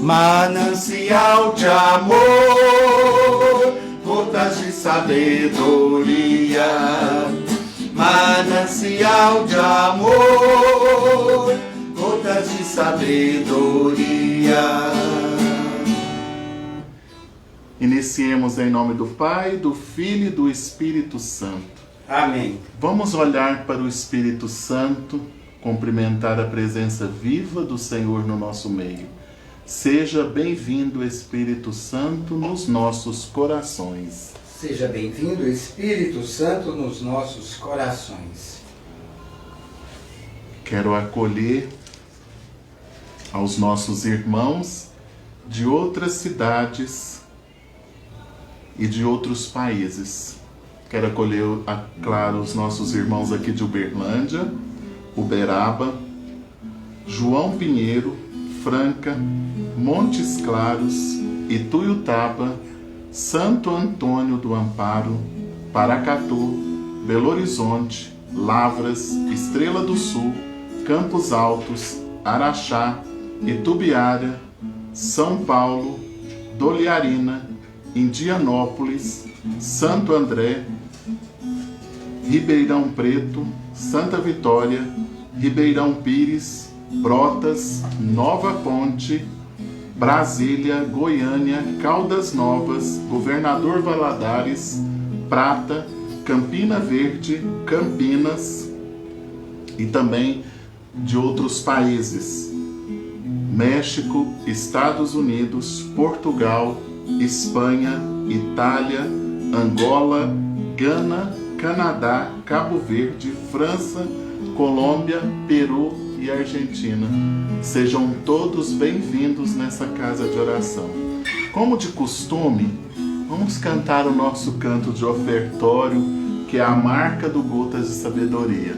manancial de amor, gotas de sabedoria, manancial de amor, gotas de sabedoria. Iniciemos em nome do Pai, do Filho e do Espírito Santo. Amém. Vamos olhar para o Espírito Santo, cumprimentar a presença viva do Senhor no nosso meio. Seja bem-vindo, Espírito Santo, nos nossos corações. Seja bem-vindo, Espírito Santo, nos nossos corações. Quero acolher aos nossos irmãos de outras cidades e de outros países. Quero acolher, claro, os nossos irmãos aqui de Uberlândia, Uberaba, João Pinheiro, Franca, Montes Claros, Ituiutaba, Santo Antônio do Amparo, Paracatu, Belo Horizonte, Lavras, Estrela do Sul, Campos Altos, Araxá, Itubiara, São Paulo, Doliarina, Indianópolis, Santo André, Ribeirão Preto, Santa Vitória, Ribeirão Pires, Brotas, Nova Ponte, Brasília, Goiânia, Caldas Novas, Governador Valadares, Prata, Campina Verde, Campinas e também de outros países: México, Estados Unidos, Portugal, Espanha, Itália, Angola, Gana, Canadá, Cabo Verde, França, Colômbia, Peru e Argentina. Sejam todos bem-vindos nessa casa de oração. Como de costume, vamos cantar o nosso canto de ofertório, que é a marca do Gotas de Sabedoria.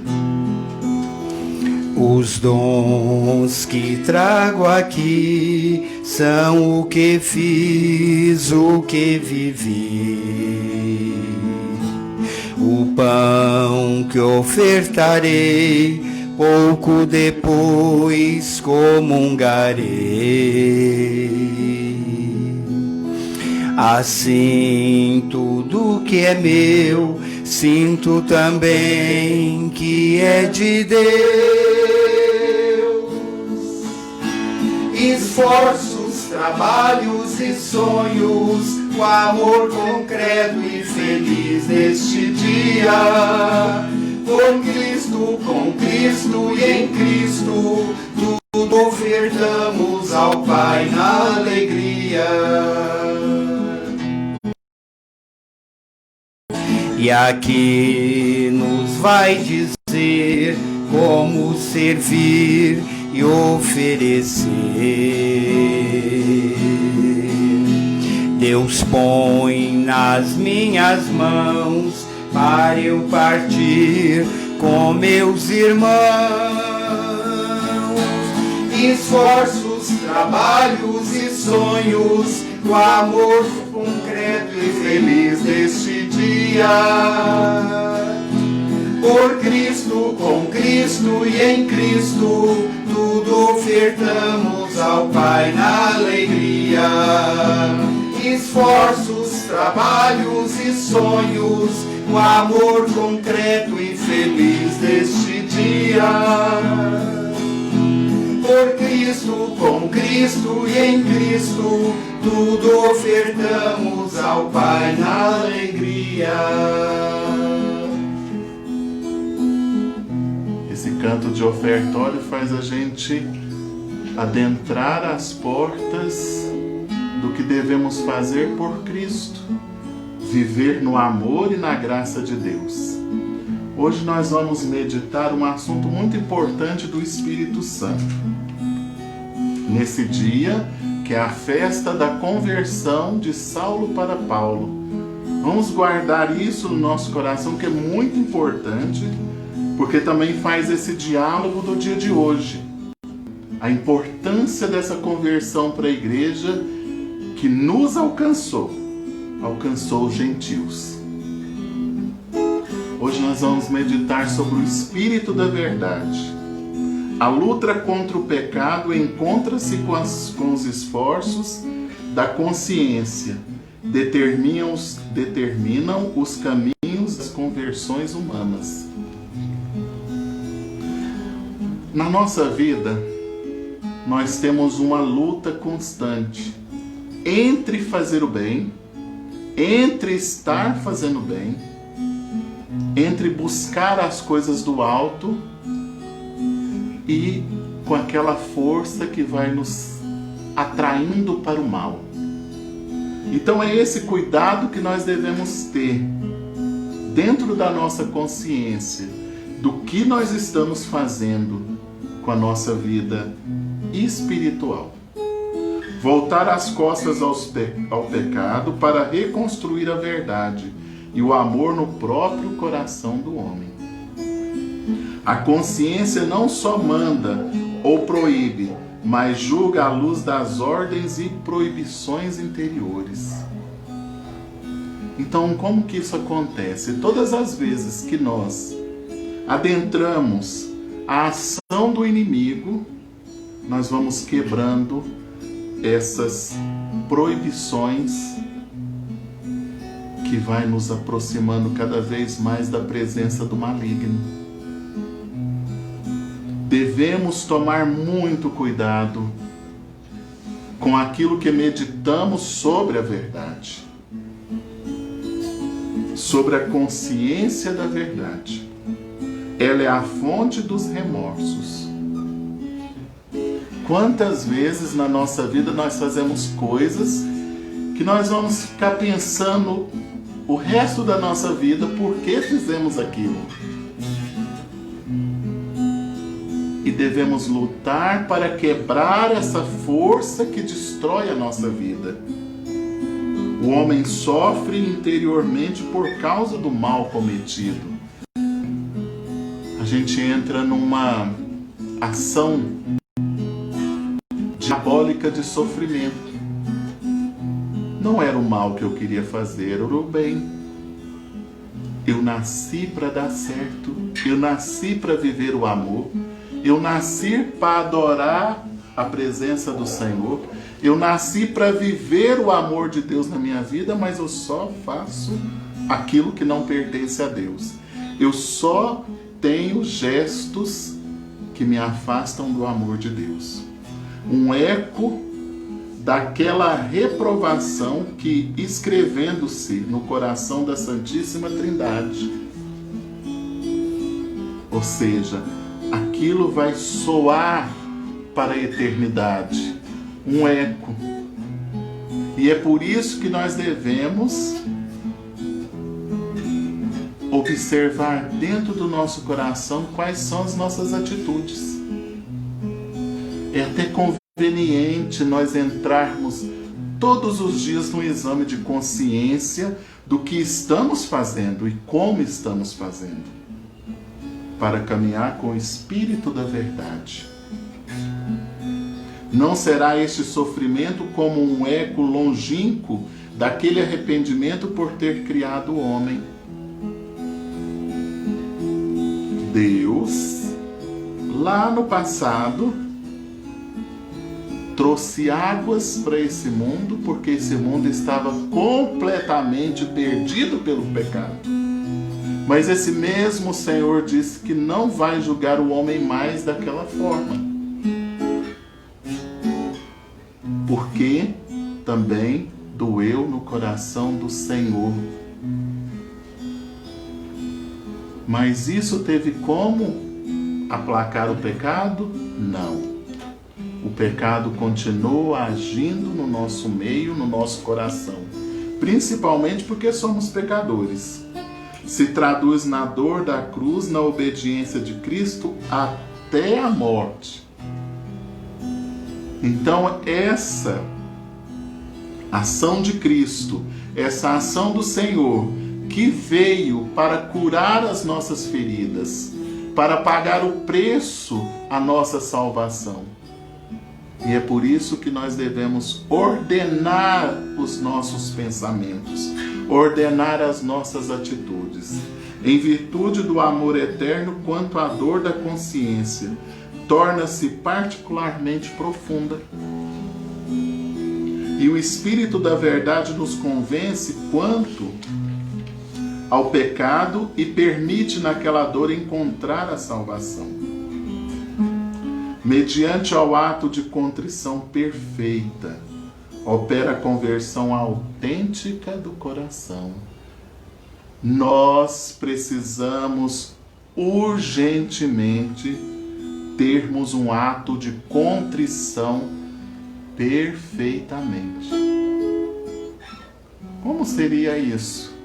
Os dons que trago aqui são o que fiz, o que vivi. O pão que ofertarei, pouco depois comungarei. Assim tudo que é meu, sinto também que é de Deus. Esforços, trabalhos e sonhos, o amor concreto e feliz neste dia. Com Cristo e em Cristo, tudo ofertamos ao Pai na alegria. E aqui nos vai dizer como servir e oferecer. Deus põe nas minhas mãos para eu partir com meus irmãos. Esforços, trabalhos e sonhos, o amor concreto e feliz deste dia. Por Cristo, com Cristo e em Cristo, tudo ofertamos ao Pai na alegria. Esforços, trabalhos e sonhos, o amor concreto e feliz deste dia. Por Cristo, com Cristo e em Cristo, tudo ofertamos ao Pai na alegria. Esse canto de ofertório faz a gente adentrar as portas do que devemos fazer por Cristo, viver no amor e na graça de Deus. Hoje nós vamos meditar um assunto muito importante do Espírito Santo. Nesse dia, que é a festa da conversão de Saulo para Paulo. Vamos guardar isso no nosso coração, que é muito importante, porque também faz esse diálogo do dia de hoje. A importância dessa conversão para a igreja que nos alcançou os gentios. Hoje nós vamos meditar sobre o Espírito da Verdade. A luta contra o pecado encontra-se com os esforços da consciência, determinam os caminhos das conversões humanas. Na nossa vida, nós temos uma luta constante entre fazer o bem, entre estar fazendo bem, entre buscar as coisas do alto e com aquela força que vai nos atraindo para o mal. Então é esse cuidado que nós devemos ter dentro da nossa consciência do que nós estamos fazendo com a nossa vida espiritual. Voltar as costas ao pecado para reconstruir a verdade e o amor no próprio coração do homem. A consciência não só manda ou proíbe, mas julga à luz das ordens e proibições interiores. Então, como que isso acontece? Todas as vezes que nós adentramos a ação do inimigo, nós vamos quebrando essas proibições que vai nos aproximando cada vez mais da presença do maligno. Devemos tomar muito cuidado com aquilo que meditamos sobre a verdade, sobre a consciência da verdade. Ela é a fonte dos remorsos. Quantas vezes na nossa vida nós fazemos coisas que nós vamos ficar pensando o resto da nossa vida por que fizemos aquilo? E devemos lutar para quebrar essa força que destrói a nossa vida. O homem sofre interiormente por causa do mal cometido. A gente entra numa ação diabólica de sofrimento. Não era o mal que eu queria fazer, era o bem. Eu nasci para dar certo, eu nasci para viver o amor, eu nasci para adorar a presença do Senhor, eu nasci para viver o amor de Deus na minha vida, mas eu só faço aquilo que não pertence a Deus. Eu só tenho gestos que me afastam do amor de Deus. Um eco daquela reprovação que, escrevendo-se no coração da Santíssima Trindade, ou seja, aquilo vai soar para a eternidade, um eco. E é por isso que nós devemos observar dentro do nosso coração quais são as nossas atitudes. É até conveniente nós entrarmos todos os dias no exame de consciência do que estamos fazendo e como estamos fazendo, para caminhar com o Espírito da verdade. Não será este sofrimento como um eco longínquo daquele arrependimento por ter criado o homem. Deus, lá no passado, trouxe águas para esse mundo, porque esse mundo estava completamente perdido pelo pecado. Mas esse mesmo Senhor disse que não vai julgar o homem mais daquela forma, porque também doeu no coração do Senhor. Mas isso teve como aplacar o pecado? Não. O pecado continua agindo no nosso meio, no nosso coração, principalmente porque somos pecadores. Se traduz na dor da cruz, na obediência de Cristo até a morte. Então essa ação de Cristo, essa ação do Senhor, que veio para curar as nossas feridas, para pagar o preço à nossa salvação. E é por isso que nós devemos ordenar os nossos pensamentos, ordenar as nossas atitudes, em virtude do amor eterno quanto à dor da consciência. torna-se particularmente profunda. E o Espírito da Verdade nos convence quanto ao pecado e permite naquela dor encontrar a salvação. Mediante ao ato de contrição perfeita, opera a conversão autêntica do coração. Nós precisamos urgentemente termos um ato de contrição perfeitamente. Como seria isso?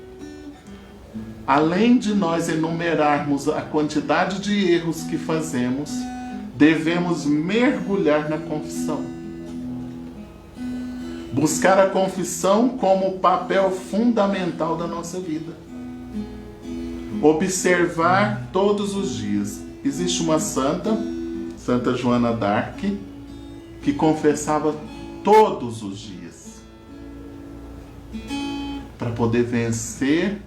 Além de nós enumerarmos a quantidade de erros que fazemos, devemos mergulhar na confissão. Buscar a confissão como papel fundamental da nossa vida. Observar todos os dias. Existe uma santa, Santa Joana d'Arc, que confessava todos os dias para poder vencer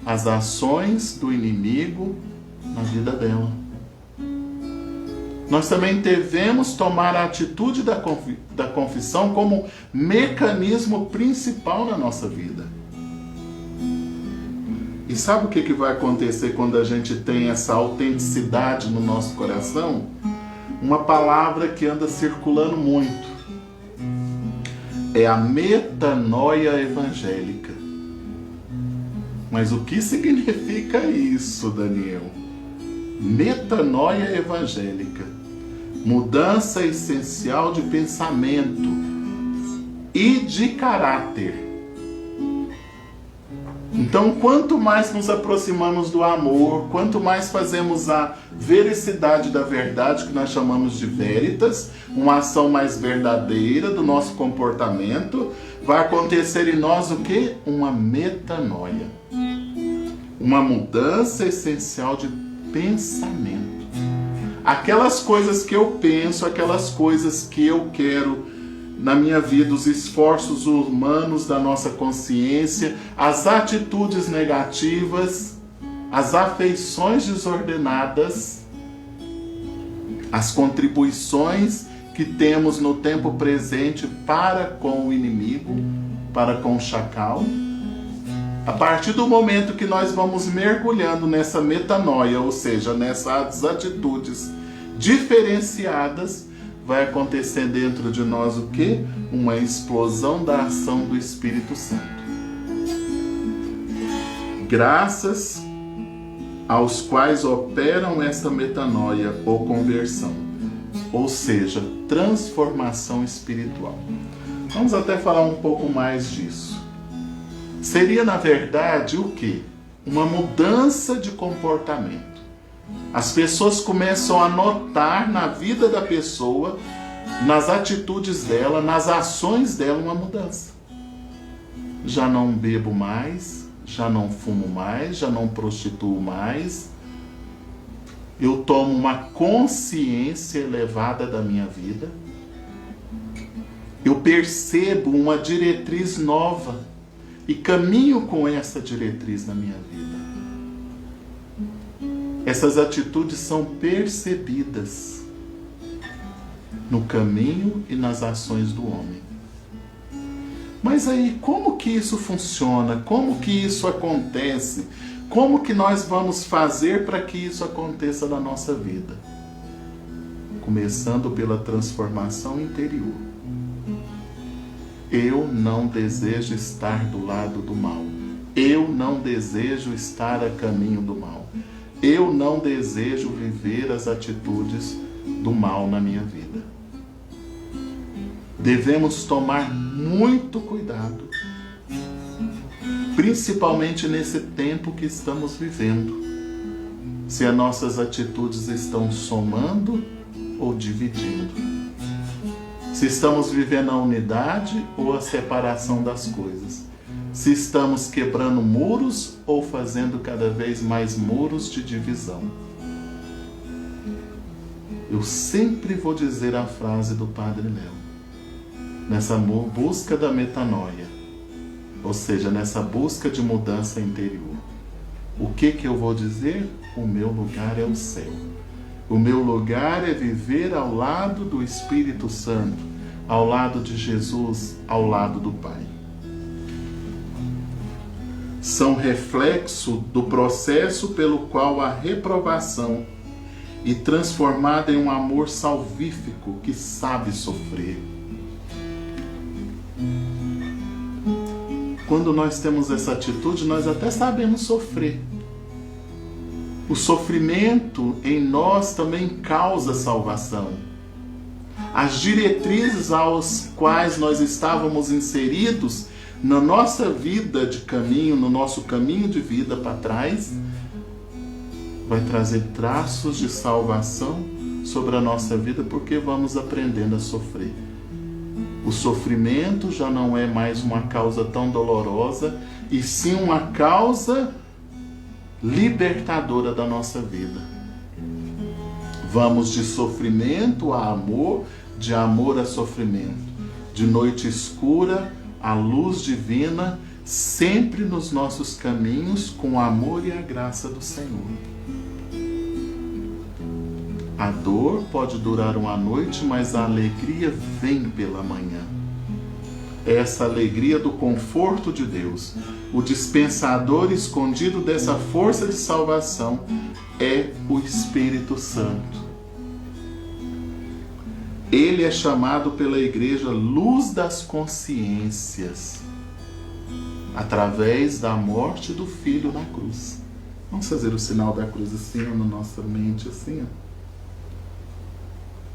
as ações do inimigo na vida dela. Nós também devemos tomar a atitude da confissão como mecanismo principal na nossa vida. E sabe o que vai acontecer quando a gente tem essa autenticidade no nosso coração? Uma palavra que anda circulando muito. É a metanoia evangélica. Mas o que significa isso, Daniel? Metanoia evangélica. Mudança essencial de pensamento e de caráter. Então, quanto mais nos aproximamos do amor, quanto mais fazemos a veracidade da verdade, que nós chamamos de veritas, uma ação mais verdadeira do nosso comportamento, vai acontecer em nós o quê? Uma metanoia. Uma mudança essencial de pensamento. Aquelas coisas que eu penso, aquelas coisas que eu quero na minha vida, os esforços humanos da nossa consciência, as atitudes negativas, as afeições desordenadas, as contribuições que temos no tempo presente para com o inimigo, para com o chacal. A partir do momento que nós vamos mergulhando nessa metanoia, ou seja, nessas atitudes diferenciadas, vai acontecer dentro de nós o quê? Uma explosão da ação do Espírito Santo. Graças aos quais operam essa metanoia ou conversão, ou seja, transformação espiritual. Vamos até falar um pouco mais disso. Seria, na verdade, o quê? Uma mudança de comportamento. As pessoas começam a notar na vida da pessoa, nas atitudes dela, nas ações dela, uma mudança. Já não bebo mais, já não fumo mais, já não prostituo mais. Eu tomo uma consciência elevada da minha vida. Eu percebo uma diretriz nova e caminho com essa diretriz na minha vida. Essas atitudes são percebidas no caminho e nas ações do homem. Mas aí, como que isso funciona? Como que isso acontece? Como que nós vamos fazer para que isso aconteça na nossa vida? Começando pela transformação interior. Eu não desejo estar do lado do mal. Eu não desejo estar a caminho do mal. Eu não desejo viver as atitudes do mal na minha vida. Devemos tomar muito cuidado, principalmente nesse tempo que estamos vivendo, se as nossas atitudes estão somando ou dividindo, se estamos vivendo a unidade ou a separação das coisas, se estamos quebrando muros ou fazendo cada vez mais muros de divisão. Eu sempre vou dizer a frase do Padre Léo, nessa busca da metanoia, ou seja, nessa busca de mudança interior. O que eu vou dizer? O meu lugar é o céu. O meu lugar é viver ao lado do Espírito Santo, ao lado de Jesus, ao lado do Pai. São reflexo do processo pelo qual a reprovação é transformada em um amor salvífico que sabe sofrer. Quando nós temos essa atitude, nós até sabemos sofrer. O sofrimento em nós também causa salvação. As diretrizes aos quais nós estávamos inseridos na nossa vida de caminho, no nosso caminho de vida para trás, vai trazer traços de salvação sobre a nossa vida, porque vamos aprendendo a sofrer. O sofrimento já não é mais uma causa tão dolorosa, e sim uma causa libertadora da nossa vida. Vamos de sofrimento a amor, de amor a sofrimento, de noite escura a luz divina, sempre nos nossos caminhos, com o amor e a graça do Senhor. A dor pode durar uma noite, mas a alegria vem pela manhã. Essa alegria do conforto de Deus, o dispensador escondido dessa força de salvação, é o Espírito Santo. Ele é chamado pela igreja luz das consciências, através da morte do Filho na cruz. Vamos fazer o sinal da cruz assim, na nossa mente, assim, ó.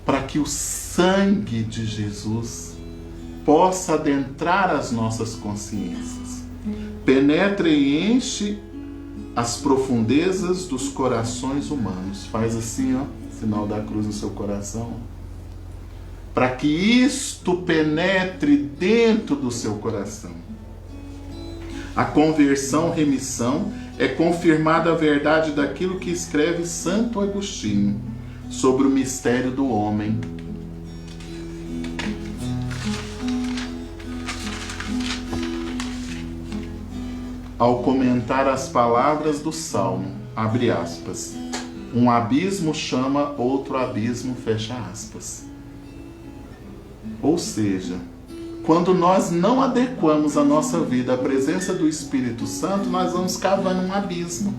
Para que o sangue de Jesus possa adentrar as nossas consciências, penetre e enche as profundezas dos corações humanos. Faz assim, ó, sinal da cruz no seu coração. Para que isto penetre dentro do seu coração. A conversão, remissão, é confirmada a verdade daquilo que escreve Santo Agostinho sobre o mistério do homem. Ao comentar as palavras do Salmo, abre aspas, um abismo chama outro abismo, fecha aspas. Ou seja, quando nós não adequamos a nossa vida à presença do Espírito Santo, nós vamos cavando um abismo.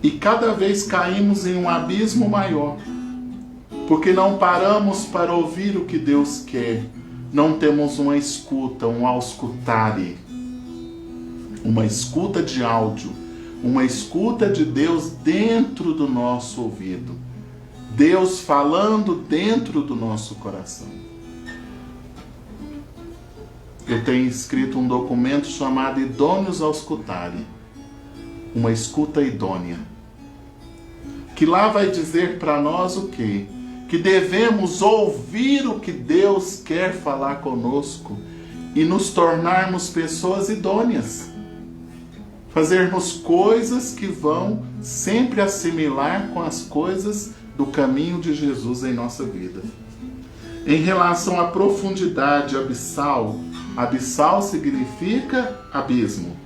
E cada vez caímos em um abismo maior, porque não paramos para ouvir o que Deus quer. Não temos uma escuta, um auscultare, uma escuta de áudio, uma escuta de Deus dentro do nosso ouvido, Deus falando dentro do nosso coração. Eu tenho escrito um documento chamado Idôneos Auscultare, uma escuta idônea, que lá vai dizer para nós o quê? Que devemos ouvir o que Deus quer falar conosco e nos tornarmos pessoas idôneas, fazermos coisas que vão sempre assimilar com as coisas do caminho de Jesus em nossa vida. Em relação à profundidade abissal, abissal significa abismo,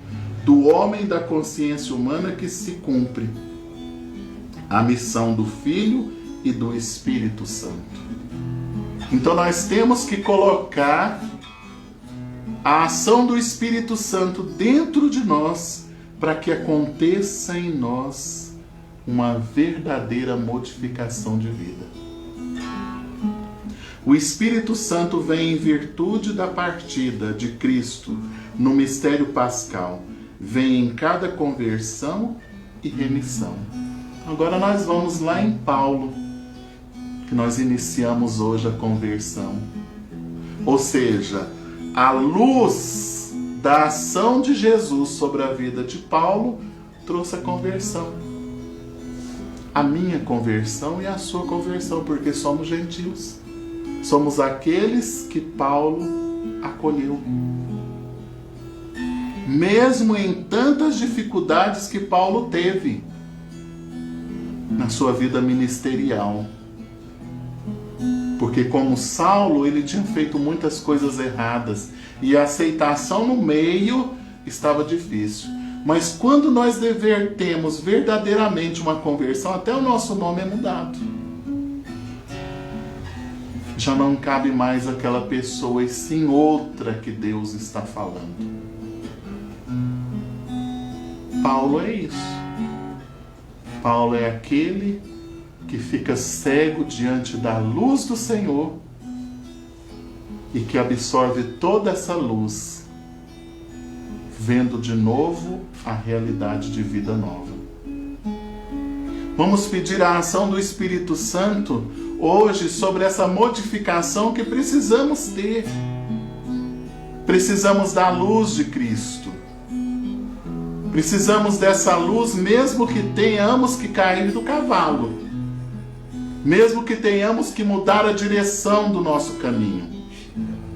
do homem da consciência humana que se cumpre a missão do Filho e do Espírito Santo. Então nós temos que colocar a ação do Espírito Santo dentro de nós para que aconteça em nós uma verdadeira modificação de vida. O Espírito Santo vem em virtude da partida de Cristo no mistério pascal, vem em cada conversão e remissão. Agora nós vamos lá em Paulo, que nós iniciamos hoje a conversão. Ou seja, a luz da ação de Jesus sobre a vida de Paulo trouxe a conversão. A minha conversão e a sua conversão, porque somos gentios. Somos aqueles que Paulo acolheu. Mesmo em tantas dificuldades que Paulo teve na sua vida ministerial. Porque como Saulo, ele tinha feito muitas coisas erradas e a aceitação no meio estava difícil. Mas quando nós temos verdadeiramente uma conversão, até o nosso nome é mudado. Já não cabe mais aquela pessoa, e sim outra que Deus está falando. Paulo é isso. Paulo é aquele que fica cego diante da luz do Senhor e que absorve toda essa luz, vendo de novo a realidade de vida nova. Vamos pedir a ação do Espírito Santo hoje sobre essa modificação que precisamos ter. Precisamos da luz de Cristo. Precisamos dessa luz, mesmo que tenhamos que cair do cavalo, mesmo que tenhamos que mudar a direção do nosso caminho,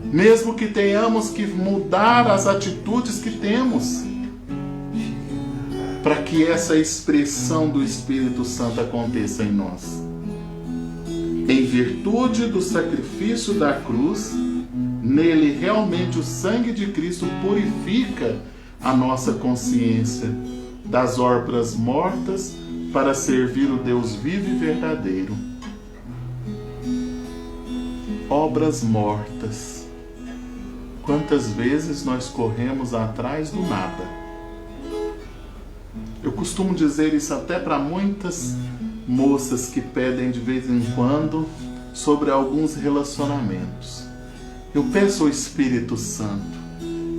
mesmo que tenhamos que mudar as atitudes que temos, para que essa expressão do Espírito Santo aconteça em nós. Em virtude do sacrifício da cruz, nele realmente o sangue de Cristo purifica a nossa consciência das obras mortas para servir o Deus vivo e verdadeiro. Obras mortas. Quantas vezes nós corremos atrás do nada? Eu costumo dizer isso até para muitas moças que pedem de vez em quando sobre alguns relacionamentos. Eu peço ao Espírito Santo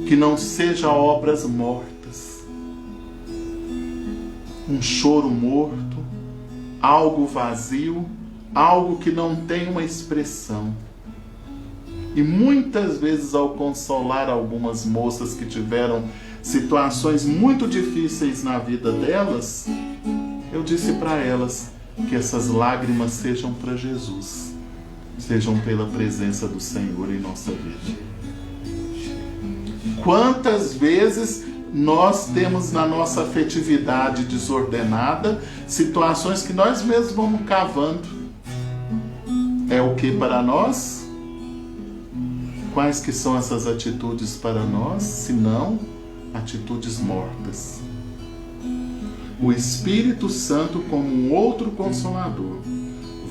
que não seja obras mortas, um choro morto, algo vazio, algo que não tem uma expressão. E muitas vezes, ao consolar algumas moças que tiveram situações muito difíceis na vida delas, eu disse para elas que essas lágrimas sejam para Jesus, sejam pela presença do Senhor em nossa vida. Quantas vezes nós temos na nossa afetividade desordenada situações que nós mesmos vamos cavando? É o que para nós? Quais que são essas atitudes para nós, se não atitudes mortas? O Espírito Santo como um outro Consolador.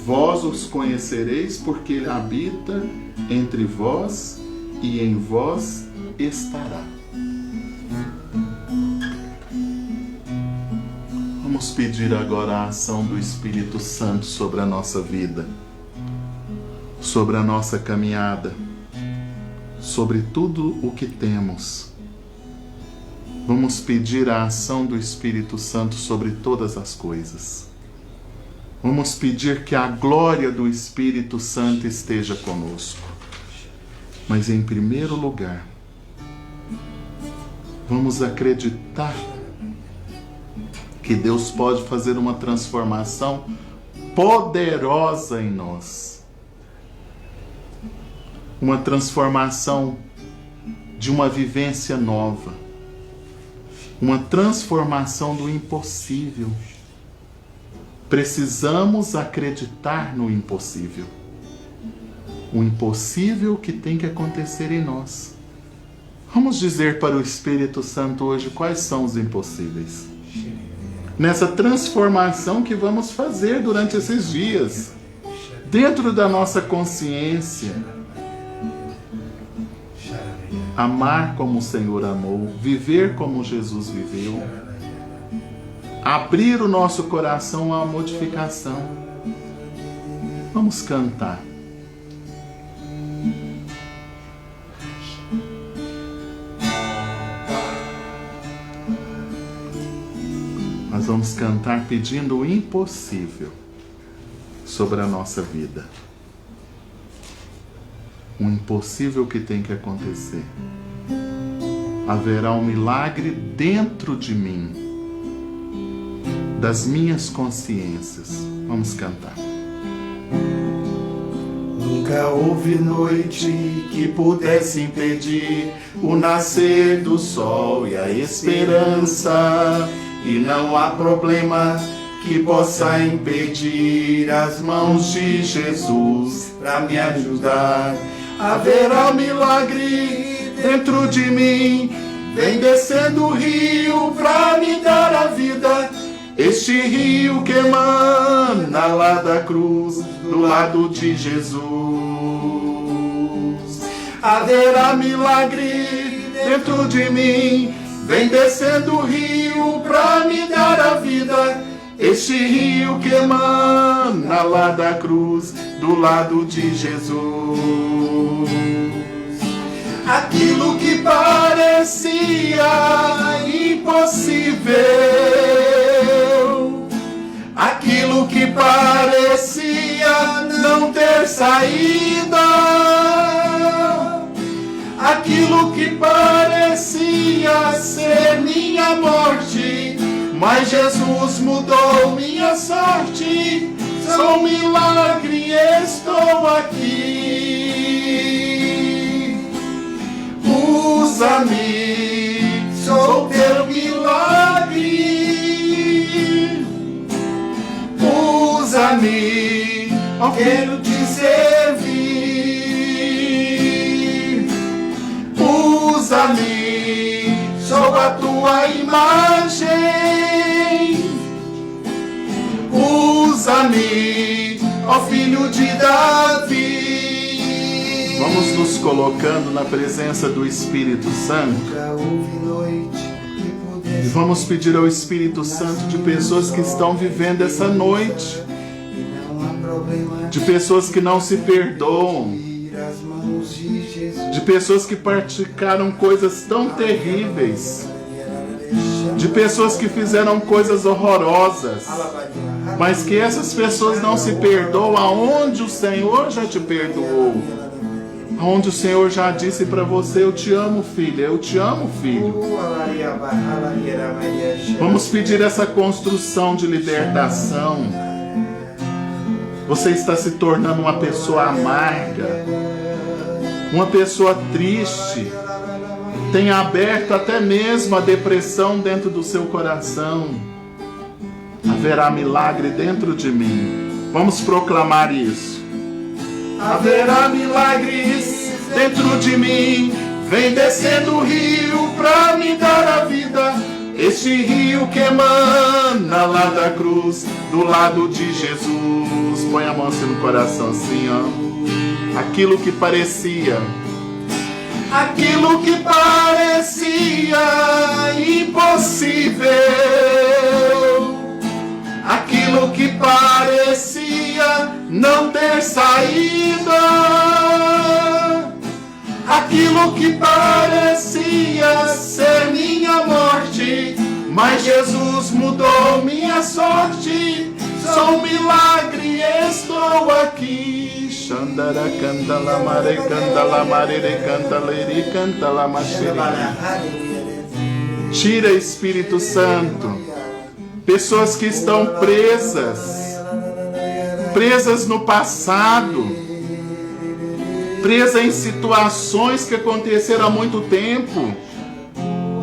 Vós os conhecereis porque ele habita entre vós e em vós estará. Vamos pedir agora a ação do Espírito Santo sobre a nossa vida, sobre a nossa caminhada, sobre tudo o que temos. Vamos pedir a ação do Espírito Santo sobre todas as coisas. Vamos pedir que a glória do Espírito Santo esteja conosco. Mas em primeiro lugar, vamos acreditar que Deus pode fazer uma transformação poderosa em nós. Uma transformação de uma vivência nova. Uma transformação do impossível. Precisamos acreditar no impossível. O impossível que tem que acontecer em nós. Vamos dizer para o Espírito Santo hoje quais são os impossíveis. Nessa transformação que vamos fazer durante esses dias, dentro da nossa consciência, amar como o Senhor amou, viver como Jesus viveu, abrir o nosso coração à modificação. Vamos cantar. Nós vamos cantar pedindo o impossível sobre a nossa vida. Um impossível que tem que acontecer. Haverá um milagre dentro de mim, das minhas consciências. Vamos cantar. Nunca houve noite que pudesse impedir o nascer do sol e a esperança. E não há problema que possa impedir as mãos de Jesus para me ajudar. Haverá um milagre dentro de mim, vem descendo o rio pra me dar a vida. Este rio que emana lá da cruz, do lado de Jesus. Haverá milagre dentro de mim, vem descendo o rio pra me dar a vida. Este rio que emana lá da cruz, do lado de Jesus. Aquilo que parecia impossível, aquilo que parecia não ter saída, aquilo que parecia ser minha morte, mas Jesus mudou minha sorte. Sou um milagre, estou aqui. Usa-me, sou teu milagre. Usa-me, quero te servir. Usa-me, sou a tua imagem. Usa-me, ó Filho de Davi. Vamos nos colocando na presença do Espírito Santo. E vamos pedir ao Espírito Santo de pessoas que estão vivendo essa noite, de pessoas que não se perdoam, de pessoas que praticaram coisas tão terríveis, de pessoas que fizeram coisas horrorosas, mas que essas pessoas não se perdoam aonde o Senhor já te perdoou, onde o Senhor já disse para você: eu te amo, filha, eu te amo, filho. Vamos pedir essa construção de libertação. Você está se tornando uma pessoa amarga, uma pessoa triste, tem aberto até mesmo a depressão dentro do seu coração. Haverá milagre dentro de mim. Vamos proclamar isso. Haverá milagres dentro de mim, vem descendo o rio pra me dar a vida. Este rio que emana lá da cruz, do lado de Jesus. Põe a mão assim no coração, assim, ó. Aquilo que parecia impossível, aquilo que parecia não ter saída, aquilo que parecia ser minha morte, mas Jesus mudou minha sorte. Sou um milagre, estou aqui. Xandara canta la mare canta la marere canta leri canta la machere. Tira, Espírito Santo, pessoas que estão presas no passado, presas em situações que aconteceram há muito tempo,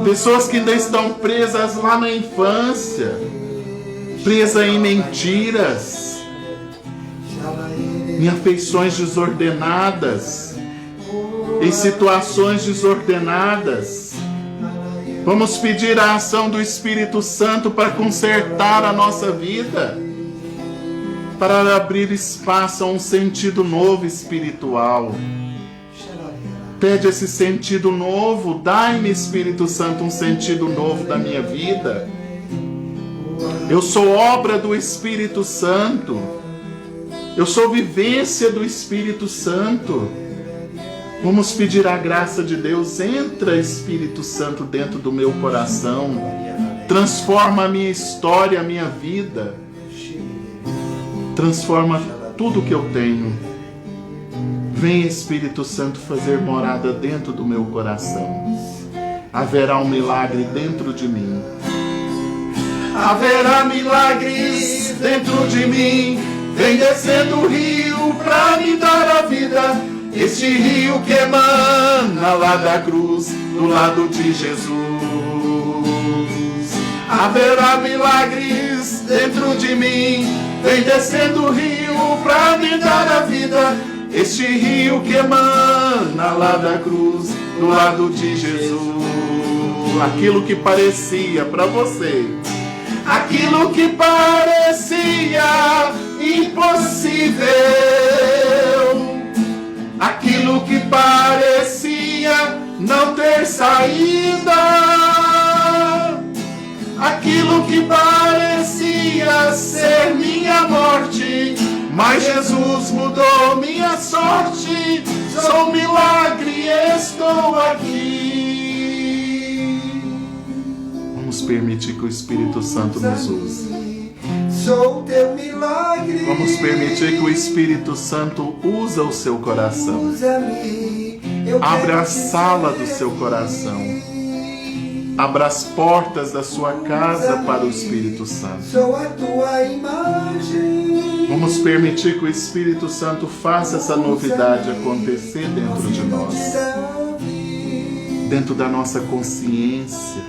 pessoas que ainda estão presas lá na infância, presas em mentiras, em afeições desordenadas, em situações desordenadas. Vamos pedir a ação do Espírito Santo para consertar a nossa vida, para abrir espaço a um sentido novo espiritual. Pede esse sentido novo, dai-me, Espírito Santo, um sentido novo da minha vida. Eu sou obra do Espírito Santo, eu sou vivência do Espírito Santo. Vamos pedir a graça de Deus. Entra, Espírito Santo, dentro do meu coração, transforma a minha história, a minha vida, transforma tudo que eu tenho. Vem, Espírito Santo, fazer morada dentro do meu coração. Haverá um milagre dentro de mim. Haverá milagres dentro de mim. Vem descendo o rio pra me dar a vida. Este rio que emana lá da cruz, do lado de Jesus. Haverá milagres dentro de mim. Vem descendo o rio pra me dar a vida. Este rio que emana lá da cruz, do lado de Jesus. aquilo que parecia para você, aquilo que parecia impossível, aquilo que parecia não ter saída, aquilo que parecia ser minha morte, mas Jesus mudou minha sorte. Sou um milagre, estou aqui. Vamos permitir que o Espírito Santo nos use. Sou teu milagre. Vamos permitir que o Espírito Santo use o seu coração. Abra a sala do seu coração. Abra as portas da sua casa para o Espírito Santo. Sou a tua imagem. Vamos permitir que o Espírito Santo faça essa novidade acontecer dentro de nós, dentro da nossa consciência.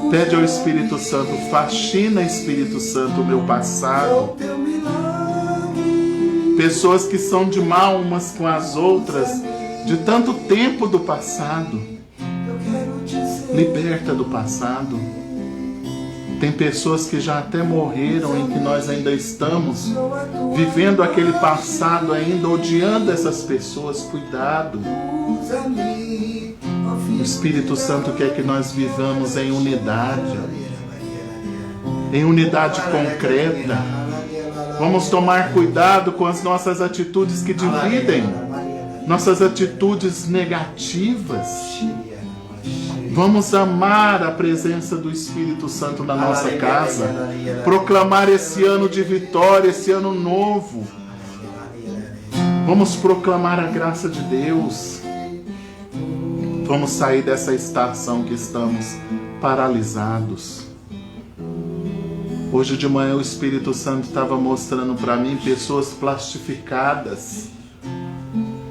Pede ao Espírito Santo, faxina, Espírito Santo, o meu passado. Pessoas que são de mal umas com as outras, de tanto tempo do passado. Liberta do passado. Tem pessoas que já até morreram em que nós ainda estamos vivendo aquele passado ainda, odiando essas pessoas. Cuidado. O Espírito Santo quer que nós vivamos em unidade concreta. Vamos tomar cuidado com as nossas atitudes que dividem, nossas atitudes negativas. Vamos amar a presença do Espírito Santo na nossa casa, proclamar esse ano de vitória, esse ano novo. Vamos proclamar a graça de Deus. Vamos sair dessa estação que estamos paralisados. Hoje de manhã o Espírito Santo estava mostrando para mim pessoas plastificadas.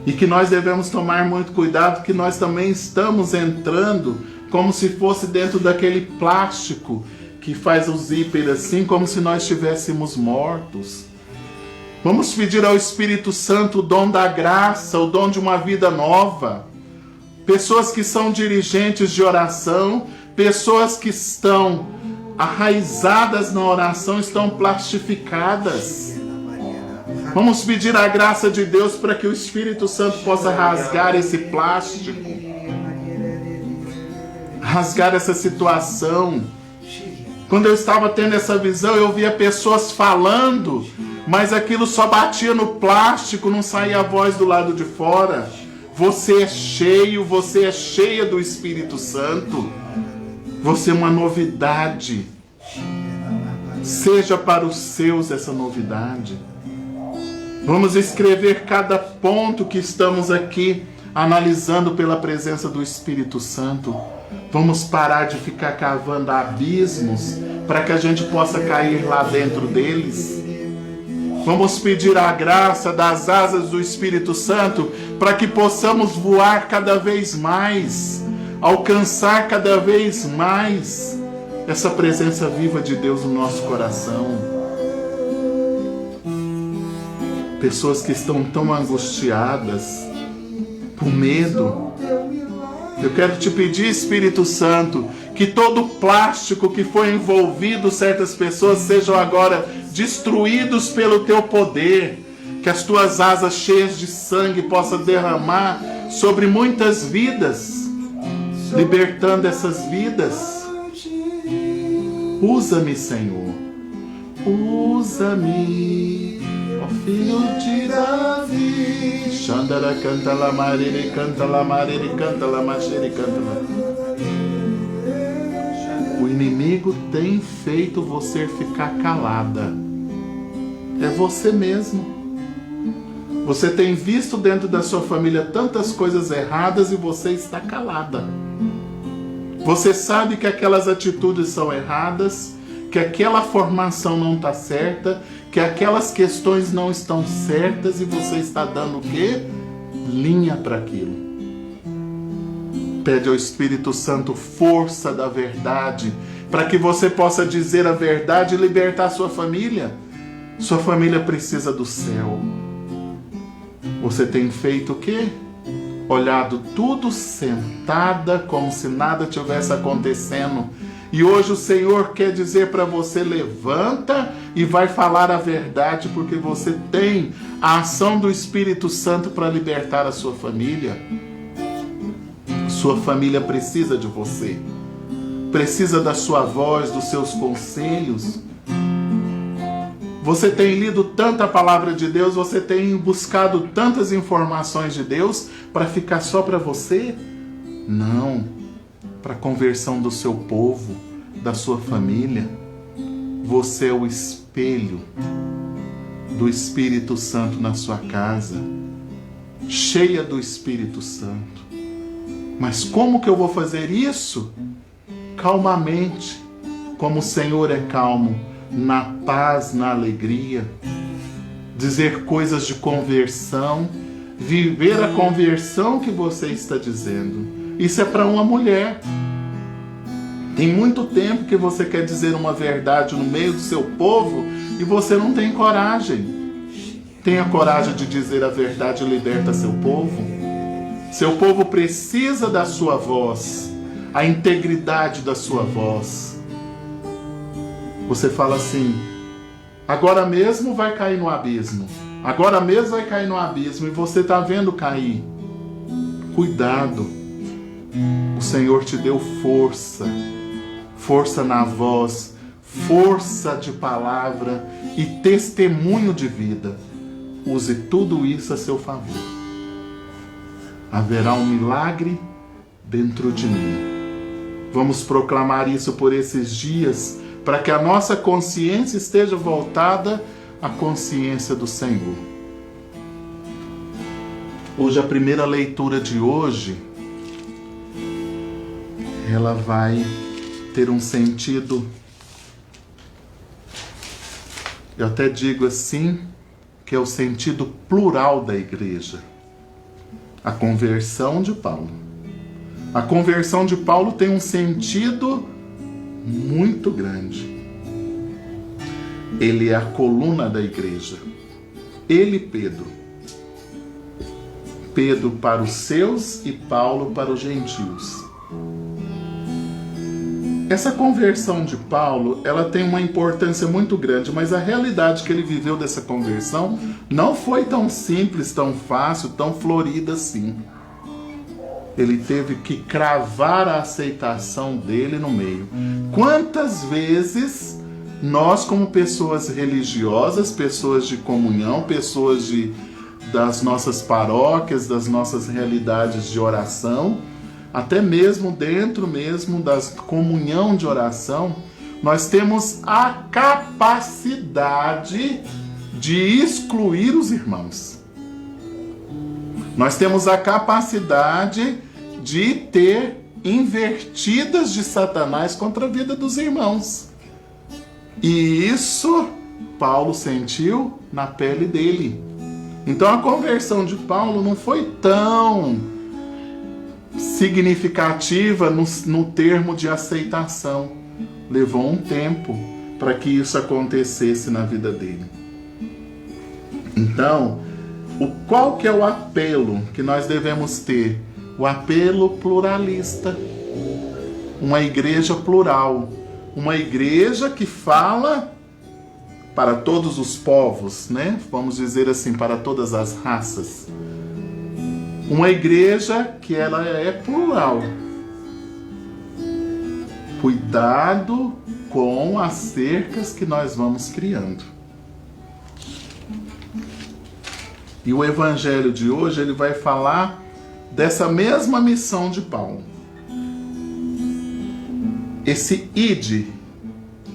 E que nós devemos tomar muito cuidado, que nós também estamos entrando como se fosse dentro daquele plástico que faz o zíper assim, como se nós estivéssemos mortos. Vamos pedir ao Espírito Santo o dom da graça, o dom de uma vida nova. Pessoas que são dirigentes de oração, pessoas que estão arraizadas na oração, estão plastificadas. Vamos pedir a graça de Deus para que o Espírito Santo possa rasgar esse plástico, rasgar essa situação. Quando eu estava tendo essa visão, eu via pessoas falando, mas aquilo só batia no plástico, não saía a voz do lado de fora. Você é cheio, você é cheia do Espírito Santo. Você é uma novidade. Seja para os seus essa novidade. Vamos escrever cada ponto que estamos aqui analisando pela presença do Espírito Santo. Vamos parar de ficar cavando abismos para que a gente possa cair lá dentro deles. Vamos pedir a graça das asas do Espírito Santo para que possamos voar cada vez mais, alcançar cada vez mais essa presença viva de Deus no nosso coração. Pessoas que estão tão angustiadas, com medo. Eu quero te pedir, Espírito Santo, que todo o plástico que foi envolvido certas pessoas sejam agora destruídos pelo teu poder. Que as tuas asas cheias de sangue possam derramar sobre muitas vidas, libertando essas vidas. Usa-me, Senhor. Usa-me. Filho de Davi. Xandara canta la marere, canta la marere, canta la machere, canta la. O inimigo tem feito você ficar calada. É você mesmo. Você tem visto dentro da sua família tantas coisas erradas e você está calada. Você sabe que aquelas atitudes são erradas, que aquela formação não está certa, que aquelas questões não estão certas e você está dando o quê? Linha para aquilo. Pede ao Espírito Santo força da verdade, para que você possa dizer a verdade e libertar sua família. Sua família precisa do céu. Você tem feito o quê? olhado tudo sentada como se nada tivesse acontecendo. E hoje o Senhor quer dizer para você: levanta e vai falar a verdade, porque você tem a ação do Espírito Santo para libertar a sua família. Sua família precisa de você, precisa da sua voz, dos seus conselhos. Você tem lido tanta palavra de Deus, você tem buscado tantas informações de Deus para ficar só para você? Não, para a conversão do seu povo, da sua família. Você é o espelho do Espírito Santo na sua casa, cheia do Espírito Santo. Mas como que eu vou fazer isso? Calmamente, como o Senhor é calmo, na paz, na alegria, dizer coisas de conversão, viver a conversão que você está dizendo. Isso é para uma mulher. Tem muito tempo que você quer dizer uma verdade no meio do seu povo e você não tem coragem. Tenha coragem de dizer a verdade e liberta seu povo. Seu povo precisa da sua voz, a integridade da sua voz. Você fala assim: agora mesmo vai cair no abismo. Agora mesmo vai cair no abismo e você está vendo cair. Cuidado. O Senhor te deu força. Força na voz, força de palavra e testemunho de vida. Use tudo isso a seu favor. Haverá um milagre dentro de mim. Vamos proclamar isso por esses dias, para que a nossa consciência esteja voltada à consciência do Senhor. Hoje, a primeira leitura de hoje, ela vai ter um sentido, eu até digo assim, que é o sentido plural da igreja. A conversão de Paulo. A conversão de Paulo tem um sentido muito grande. Ele é a coluna da igreja. Ele, Pedro. Pedro para os seus e Paulo para os gentios. Essa conversão de Paulo, ela tem uma importância muito grande, mas a realidade que ele viveu dessa conversão não foi tão simples, tão fácil, tão florida assim. Ele teve que cravar a aceitação dele no meio. Quantas vezes nós, como pessoas religiosas, pessoas de comunhão, pessoas das nossas paróquias, das nossas realidades de oração, até mesmo dentro mesmo da comunhão de oração, nós temos a capacidade de excluir os irmãos. Nós temos a capacidade de ter invertidas de Satanás contra a vida dos irmãos. E isso Paulo sentiu na pele dele. Então a conversão de Paulo não foi tão significativa no termo de aceitação. Levou um tempo para que isso acontecesse na vida dele. Então, qual que é o apelo que nós devemos ter? O apelo pluralista. Uma igreja plural. Uma igreja que fala para todos os povos, né? Vamos dizer assim, para todas as raças. Uma igreja que ela é plural. Cuidado com as cercas que nós vamos criando. E o evangelho de hoje, ele vai falar dessa mesma missão de Paulo. Esse ide,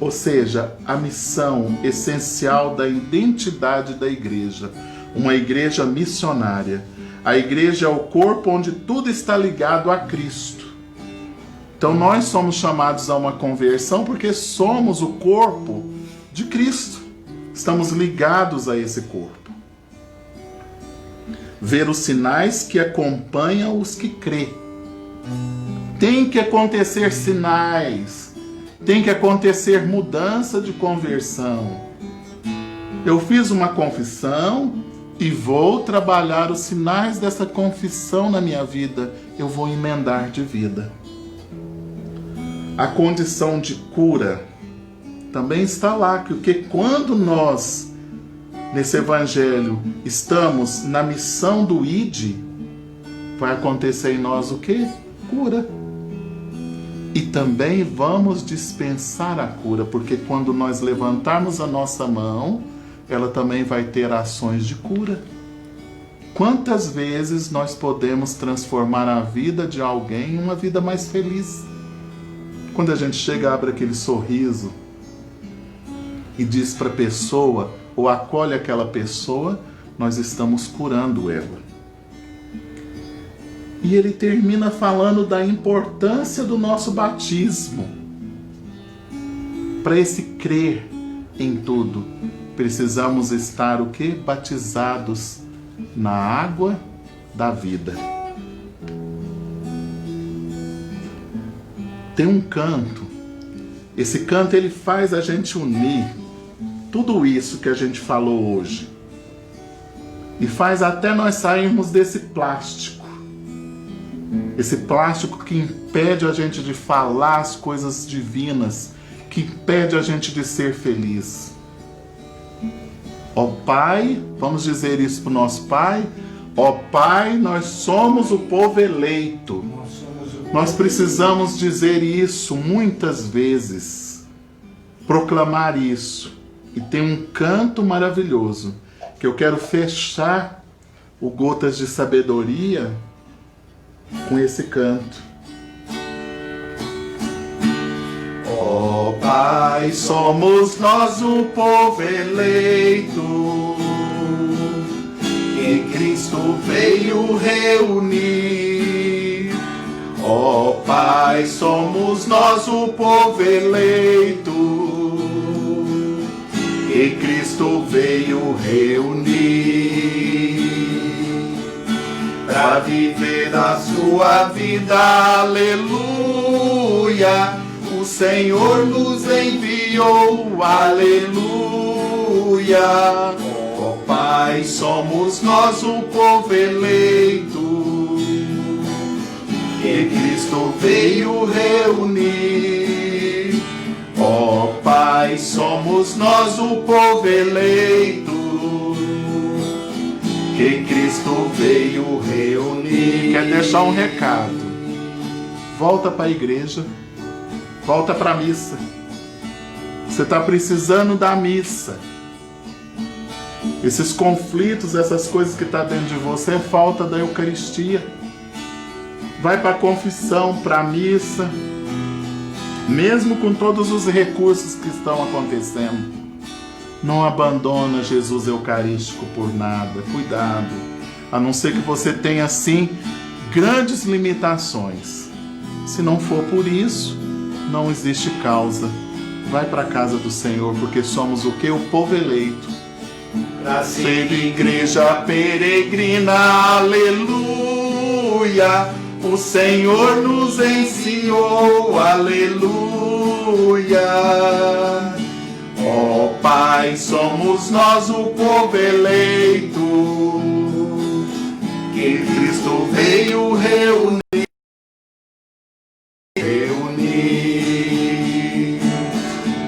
ou seja, a missão essencial da identidade da igreja. Uma igreja missionária. A igreja é o corpo onde tudo está ligado a Cristo. Então nós somos chamados a uma conversão porque somos o corpo de Cristo. Estamos ligados a esse corpo. Ver os sinais que acompanham os que crê. Tem que acontecer sinais. Tem que acontecer mudança de conversão. Eu fiz uma confissão, e vou trabalhar os sinais dessa confissão na minha vida, eu vou emendar de vida. A condição de cura também está lá, porque quando nós, nesse evangelho, estamos na missão do ID, vai acontecer em nós o quê? Cura. E também vamos dispensar a cura, porque quando nós levantarmos a nossa mão, ela também vai ter ações de cura. Quantas vezes nós podemos transformar a vida de alguém em uma vida mais feliz? Quando a gente chega, abre aquele sorriso e diz para a pessoa, ou acolhe aquela pessoa, nós estamos curando ela. E ele termina falando da importância do nosso batismo. Para esse crer em tudo, precisamos estar o quê? Batizados na água da vida. Tem um canto. Esse canto ele faz a gente unir tudo isso que a gente falou hoje. E faz até nós sairmos desse plástico. Esse plástico que impede a gente de falar as coisas divinas, que impede a gente de ser feliz. Ó Pai, vamos dizer isso para o nosso Pai. Ó Pai, nós somos o povo eleito. Nós precisamos dizer isso muitas vezes, proclamar isso. E tem um canto maravilhoso, que eu quero fechar o Gotas de Sabedoria com esse canto. Ó Pai, somos nós o povo eleito, que Cristo veio reunir. Ó Pai, somos nós o povo eleito, que Cristo veio reunir. Para viver a sua vida, aleluia, o Senhor nos enviou, aleluia. Ó Pai, somos nós o povo eleito, que Cristo veio reunir. Ó Pai, somos nós o povo eleito, que Cristo veio reunir. Quer deixar um recado? Volta para a igreja, volta para a missa. Você está precisando da missa. Esses conflitos, essas coisas que estão dentro de você, é falta da Eucaristia. Vai para a confissão, para a missa, mesmo com todos os recursos que estão acontecendo. Não abandona Jesus Eucarístico por nada. Cuidado. A não ser que você tenha, assim, grandes limitações. Se não for por isso, não existe causa. Vai para a casa do Senhor, porque somos o quê? O povo eleito. Pra ser igreja peregrina, aleluia. O Senhor nos ensinou, aleluia. Ó Pai, somos nós o povo eleito, que Cristo veio reunir,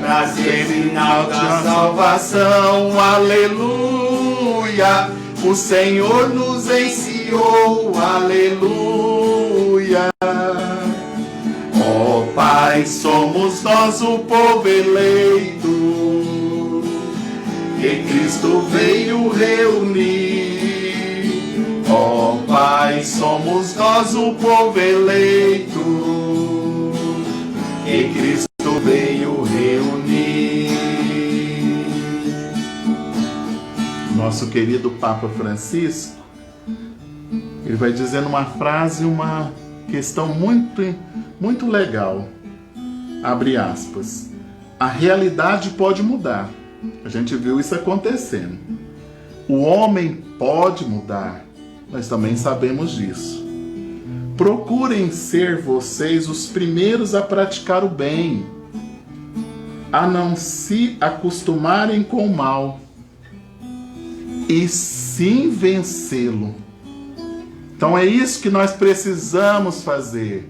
para ser sinal da salvação, aleluia. O Senhor nos ensinou, aleluia. Ó Pai, somos nós o povo eleito, que Cristo veio reunir. Ó Pai, somos nós o povo eleito, que Cristo veio reunir. Nosso querido Papa Francisco, ele vai dizendo uma frase, uma questão muito legal. Abre aspas. A realidade pode mudar. A gente viu isso acontecendo. O homem pode mudar. Nós também sabemos disso. Procurem ser vocês os primeiros a praticar o bem, a não se acostumarem com o mal. E sim vencê-lo. Então é isso que nós precisamos fazer.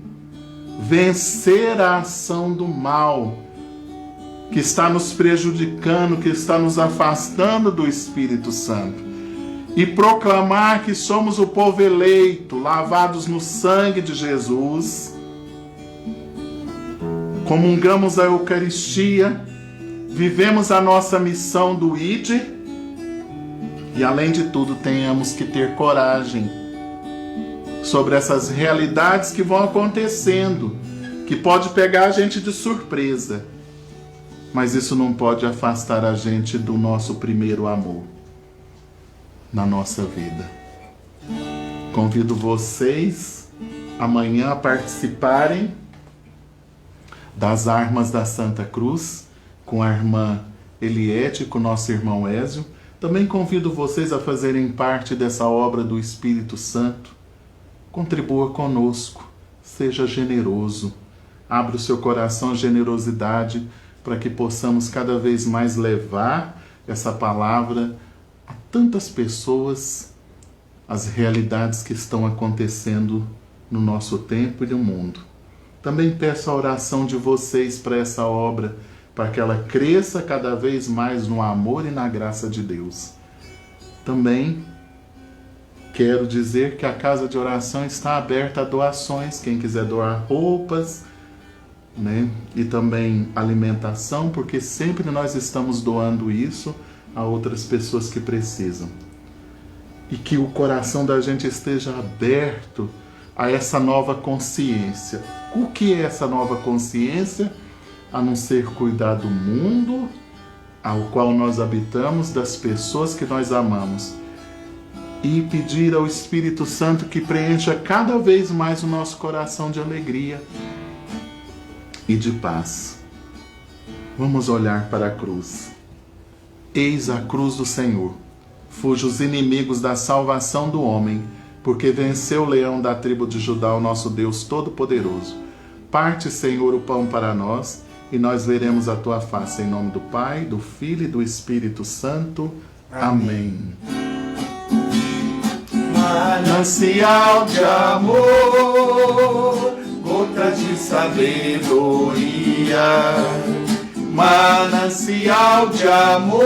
Vencer a ação do mal que está nos prejudicando, que está nos afastando do Espírito Santo. E proclamar que somos o povo eleito, lavados no sangue de Jesus. Comungamos a Eucaristia, vivemos a nossa missão do ID e, além de tudo, tenhamos que ter coragem sobre essas realidades que vão acontecendo, que pode pegar a gente de surpresa, mas isso não pode afastar a gente do nosso primeiro amor na nossa vida. Convido vocês amanhã a participarem das armas da Santa Cruz com a irmã Eliette e com o nosso irmão Ézio. Também convido vocês a fazerem parte dessa obra do Espírito Santo. Contribua conosco, seja generoso, abra o seu coração à generosidade para que possamos cada vez mais levar essa palavra a tantas pessoas, as realidades que estão acontecendo no nosso tempo e no mundo. Também peço a oração de vocês para essa obra, para que ela cresça cada vez mais no amor e na graça de Deus. Também quero dizer que a casa de oração está aberta a doações. Quem quiser doar roupas, e também alimentação, porque sempre nós estamos doando isso a outras pessoas que precisam. E que o coração da gente esteja aberto a essa nova consciência. O que é essa nova consciência? A não ser cuidar do mundo ao qual nós habitamos, das pessoas que nós amamos, e pedir ao Espírito Santo que preencha cada vez mais o nosso coração de alegria e de paz. Vamos olhar para a cruz. Eis a cruz do Senhor. Fuja os inimigos da salvação do homem, porque venceu o leão da tribo de Judá, o nosso Deus Todo-Poderoso. Parte, Senhor, o pão para nós, e nós veremos a tua face. Em nome do Pai, do Filho e do Espírito Santo. Amém. Manancial de amor, gota de sabedoria, manancial de amor.